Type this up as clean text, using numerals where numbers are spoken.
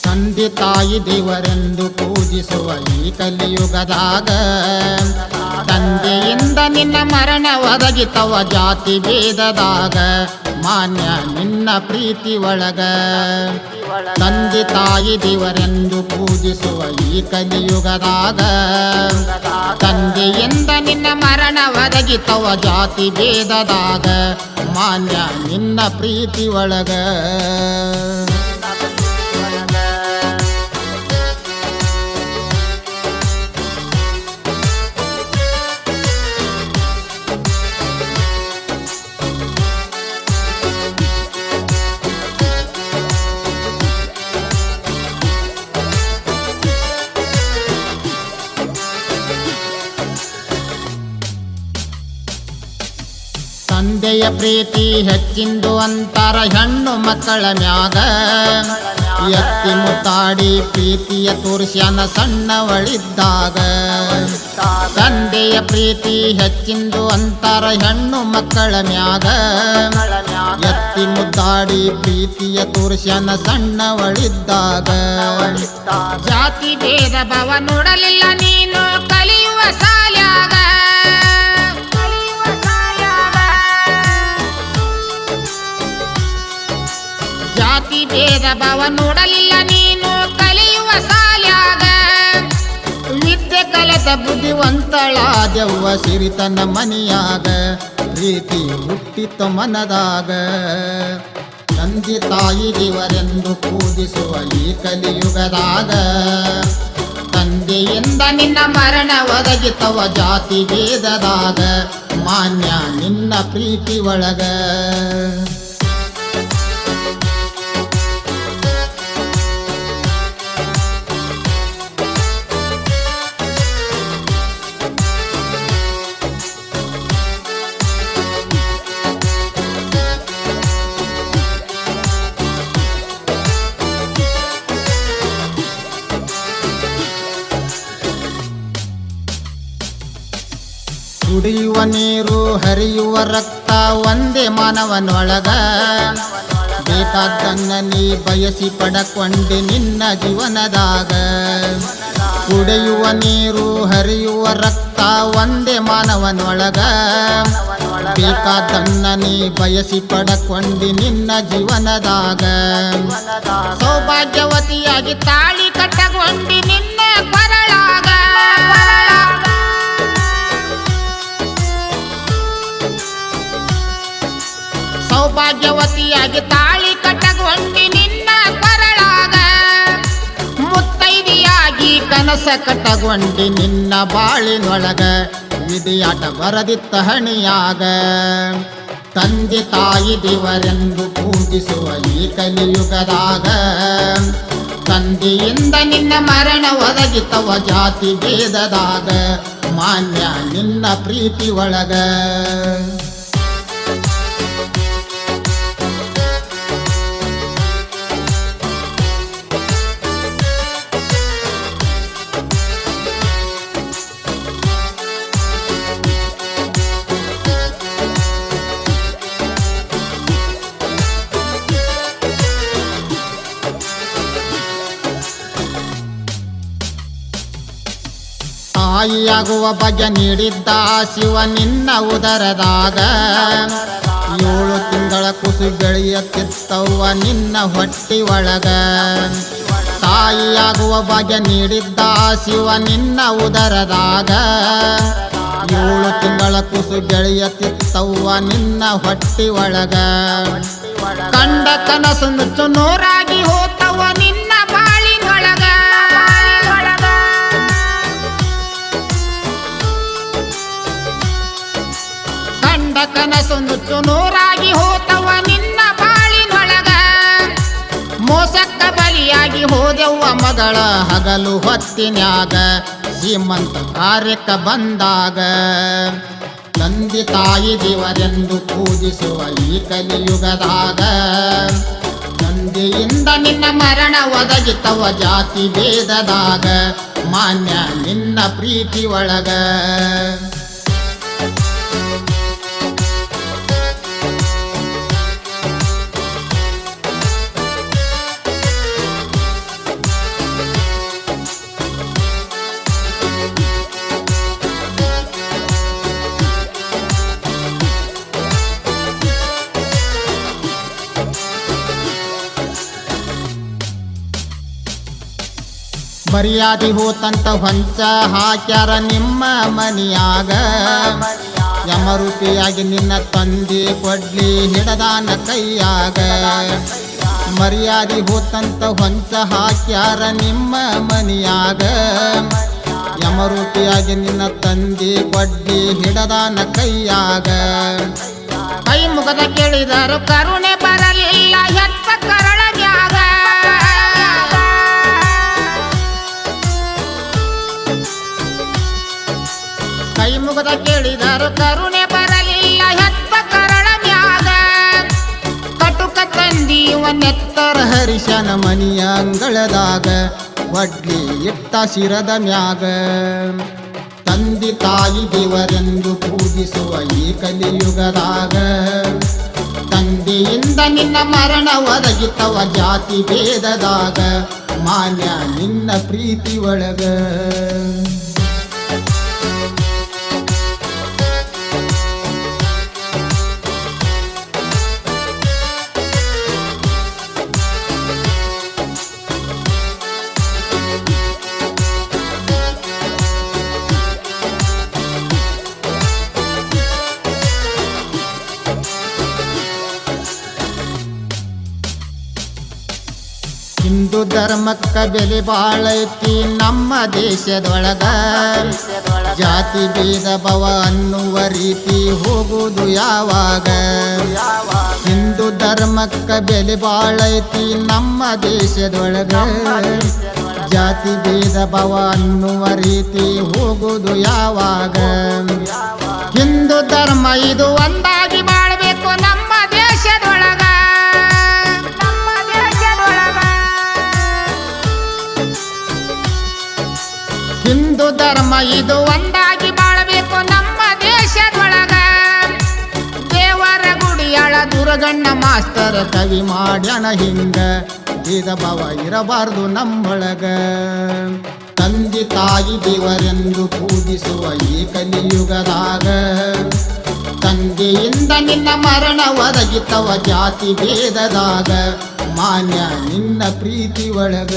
ತಂದೆ ತಾಯಿ ದೇವರೆಂದು ಪೂಜಿಸುವ ಈ ಕಲಿಯುಗದಾಗ ತಂದೆಯಿಂದ ನಿನ್ನ ಮರಣ ಒದಗಿತವ ಜಾತಿ ಭೇದದಾಗ ಮಾನ್ಯ ನಿನ್ನ ಪ್ರೀತಿ ಒಳಗ ತಂದೆ ತಾಯಿ ದೇವರೆಂದು ಪೂಜಿಸುವ ಈ ಕಲಿಯುಗದಾಗ ತಂದೆಯಿಂದ ನಿನ್ನ ಮರಣ ಒದಗಿತವ ಜಾತಿ ಭೇದದಾಗ ಮಾನ್ಯ ನಿನ್ನ ಪ್ರೀತಿ ಒಳಗ ತಂದೆಯ ಪ್ರೀತಿ ಹೆಚ್ಚಿಂದು ಅಂತಾರ ಹೆಣ್ಣು ಮಕ್ಕಳ ಮ್ಯಾಗ ಎತ್ತಿ ಮುತ್ತಾಡಿ ಪ್ರೀತಿಯ ತೋರಿಸ್ಯಾನ ಸಣ್ಣವಳಿದ್ದಾಗ ತಂದೆಯ ಪ್ರೀತಿ ಹೆಚ್ಚಿಂದು ಅಂತಾರ ಹೆಣ್ಣು ಮಕ್ಕಳ ಮ್ಯಾಗ ಎತ್ತಿ ಮುದ್ದಾಡಿ ಪ್ರೀತಿಯ ತೋರಿಸ್ಯಾನ ಸಣ್ಣವಳಿದ್ದಾಗ ಜಾತಿ ಭೇದ ಭಾವ ನೋಡಲಿಲ್ಲ ನೀನು ಕಲಿಯುವ ಸಾಲ್ಯಾಗ ಜಾತಿ ಭೇದ ಭಾವ ನೋಡಲಿಲ್ಲ ನೀನು ಕಲಿಯುವ ಸಾಲ್ಯಾಗ ವಿದ್ಯೆ ಕಲಿತ ಬುದ್ಧಿವಂತಳಾದೆವ್ವ ಸಿರಿತನ ಮನಿಯಾಗ ಪ್ರೀತಿ ಹುಟ್ಟಿತ ಮನದಾಗ ತಂದೆ ತಾಯಿ ದೇವರೆಂದು ಪೂಜಿಸುವ ಈ ಕಲಿಯುಗದಾಗ ತಂದೆಯಿಂದ ನಿನ್ನ ಮರಣ ಒದಗಿತವ ಜಾತಿ ಭೇದದಾಗ ಮಾನ್ಯ ನಿನ್ನ ಪ್ರೀತಿ ಒಳಗ ಕುಡಿಯುವ ನೀರು ಹರಿಯುವ ರಕ್ತ ಒಂದೇ ಮಾನವನೊಳಗ ಬೇಕಾದ್ದನ್ನ ನೀ ಬಯಸಿ ಪಡಕೊಂಡೆ ನಿನ್ನ ಜೀವನದಾಗ ಕುಡಿಯುವ ನೀರು ಹರಿಯುವ ರಕ್ತ ಒಂದೇ ಮಾನವನೊಳಗ ಬೇಕಾದ್ದನ್ನ ನೀ ಬಯಸಿ ಪಡಕೊಂಡೆ ನಿನ್ನ ಜೀವನದಾಗ ಸೌಭಾಗ್ಯವತಿಯಾಗಿ ತಾಳಿ ಕಟ್ಟಗೊಂಡಿ ನಿನ್ನ ಕೊರಳಾಗ ಸೌಭಾಗ್ಯವತಿಯಾಗಿ ತಾಳಿ ಕಟ್ಟಗೊಂಡಿ ನಿನ್ನ ಕೊರಳಾಗ ಮುತ್ತೈದೆಯಾಗಿ ಕನಸ ಕಟ್ಟಗೊಂಡಿ ನಿನ್ನ ಬಾಳಿನೊಳಗ ವಿಧಿಯಾಟ ಬರದಿತ್ತ ಹಣಿಯಾಗ ತಂದೆ ತಾಯಿ ದೇವರೆಂದು ಪೂಜಿಸುವ ಈ ಕಲಿಯುಗದಾಗ ತಂದೆಯಿಂದ ನಿನ್ನ ಮರಣ ಒದಗಿತವ ಜಾತಿ ಭೇದದಾಗ ಮಾನ್ಯ ನಿನ್ನ ಪ್ರೀತಿ ಒಳಗ ತಾಯಿಯಾಗುವ ಬಗ್ಗೆ ನೀಡಿದ್ದ ಶಿವ ನಿನ್ನ ಉದರದಾಗ 7 ತಿಂಗಳ ಕುಸು ಬೆಳೆಯುತ್ತಿತ್ತವ್ವ ನಿನ್ನ ಹೊಟ್ಟಿ ಒಳಗ ತಾಯಿಯಾಗುವ ಬಗ್ಗೆ ನೀಡಿದ್ದ ಶಿವ ನಿನ್ನ ಉದರದಾಗ 7 ತಿಂಗಳ ಕುಸು ಬೆಳೆಯುತ್ತಿತ್ತವ್ವ ನಿನ್ನ ಹೊಟ್ಟಿ ಒಳಗ ಕಂಡ ಕನಸು ನುಚ್ಚು ನೂರಾಗಿ ಹೋತವ ನಿನ್ನ ಬಾಳಿನೊಳಗ ಕನಸು ನುಚ್ಚು ನೂರಾಗಿ ಹೋತವ ನಿನ್ನ ಬಾಳಿನೊಳಗ ಮೋಸಕ್ಕ ಬಲಿಯಾಗಿ ಹೋದೆವ್ವ ಮಗಳ ಹಗಲು ಹೊತ್ತಿನ್ಯಾಗ ಶ್ರೀಮಂತ ಕಾರ್ಯಕ್ಕ ಬಂದಾಗ ತಂದೆ ತಾಯಿ ದೇವರೆಂದು ಪೂಜಿಸುವ ಈ ಕಲಿಯುಗದಾಗ ತಂದೆಯಿಂದ ನಿನ್ನ ಮರಣ ಒದಗಿತವ ಜಾತಿ ಭೇದದಾಗ ಮಾನ್ಯ ನಿನ್ನ ಪ್ರೀತಿ ಒಳಗ ಮರ್ಯಾದಿ ಹೋತಂತ ಹೊಂಚ ಹಾಕ್ಯಾರ ನಿಮ್ಮ ಮನಿಯಾಗ ಯಮರೂಪಿಯಾಗಿ ನಿನ್ನ ತಂದೆ ಕೊಡ್ಲಿ ಹಿಡದಾನ ಕೈಯಾಗ ಮರ್ಯಾದಿ ಹೋತಂತ ಹೊಂಚ ಹಾಕ್ಯಾರ ನಿಮ್ಮ ಮನಿಯಾಗ ಯಮರೂಪಿಯಾಗಿ ನಿನ್ನ ತಂದೆ ಕೊಡ್ಲಿ ಹಿಡದಾನ ಕೈಯಾಗ ಕೈ ಮುಗದ ಕೇಳಿದರು ಕರುಣೆ ಬರಲಿಲ್ಲ ಹೆತ್ತ ಕರಳ ಮ್ಯಾಗ ಕೈ ಮುಗದ ಕೇಳಿದರು ಕರುಣೆ ಬರಲಿಲ್ಲ ಹೆತ್ತ ಕರಳ ಮ್ಯಾಗ ಕಟುಕ ತಂದೀವ ನೆತ್ತರ ಹರಿಶನ ಮನಿಯ ಅಂಗಳದಾಗ ಒಡ್ಲಿ ಇಟ್ಟ ಶಿರದ ಮ್ಯಾಗ ತಂದೆ ತಾಯಿ ದೇವರೆಂದು ಪೂಜಿಸುವ ಈ ಕಲಿಯುಗದಾಗ ತಂದೆಯಿಂದ ನಿನ್ನ ಮರಣ ಒದಗಿತವ ಜಾತಿ ಭೇದದಾಗ ಮಾನ್ಯ ನಿನ್ನ ಪ್ರೀತಿ ಒಳಗ ಹಿಂದೂ ಧರ್ಮಕ್ಕ ಬೆಲೆ ಬಾಳೈತಿ ನಮ್ಮ ದೇಶದೊಳಗ ಜಾತಿ ಭೇದ ಭಾವ ಅನ್ನುವ ರೀತಿ ಹೋಗುವುದು ಯಾವಾಗ ಹಿಂದೂ ಧರ್ಮಕ್ಕ ಬೆಲೆ ಬಾಳೈತಿ ನಮ್ಮ ದೇಶದೊಳಗ ಜಾತಿ ಭೇದ ಭಾವ ಅನ್ನುವ ರೀತಿ ಹೋಗುವುದು ಯಾವಾಗ ಹಿಂದೂ ಧರ್ಮ ಇದು ಒಂದಾಗಿ ಬಾಳ್ಬೇಕು ನಮ್ಮ ದೇಶದೊಳಗ ಹಿಂದೂ ಧರ್ಮ ಇದು ಒಂದಾಗಿ ಬಾಳಬೇಕು ನಮ್ಮ ದೇಶದೊಳಗ ದೇವರ ಗುಡಿಯಾಳ ದುರ್ಗಣ್ಣ ಮಾಸ್ತರ್ ಕವಿ ಮಾಡ್ಯಾನ ಹಿಂಗ ಭೇದ ಭಾವ ಇರಬಾರ್ದು ನಮ್ಮೊಳಗ ತಂದೆ ತಾಯಿ ದೇವರೆಂದು ಪೂಜಿಸುವ ಈ ಕಲಿಯುಗದಾಗ ತಂದೆಯಿಂದ ನಿನ್ನ ಮರಣ ಒದಗಿತವ ಜಾತಿ ಭೇದದಾಗ ಮಾನ್ಯ ನಿನ್ನ ಪ್ರೀತಿ ಒಳಗ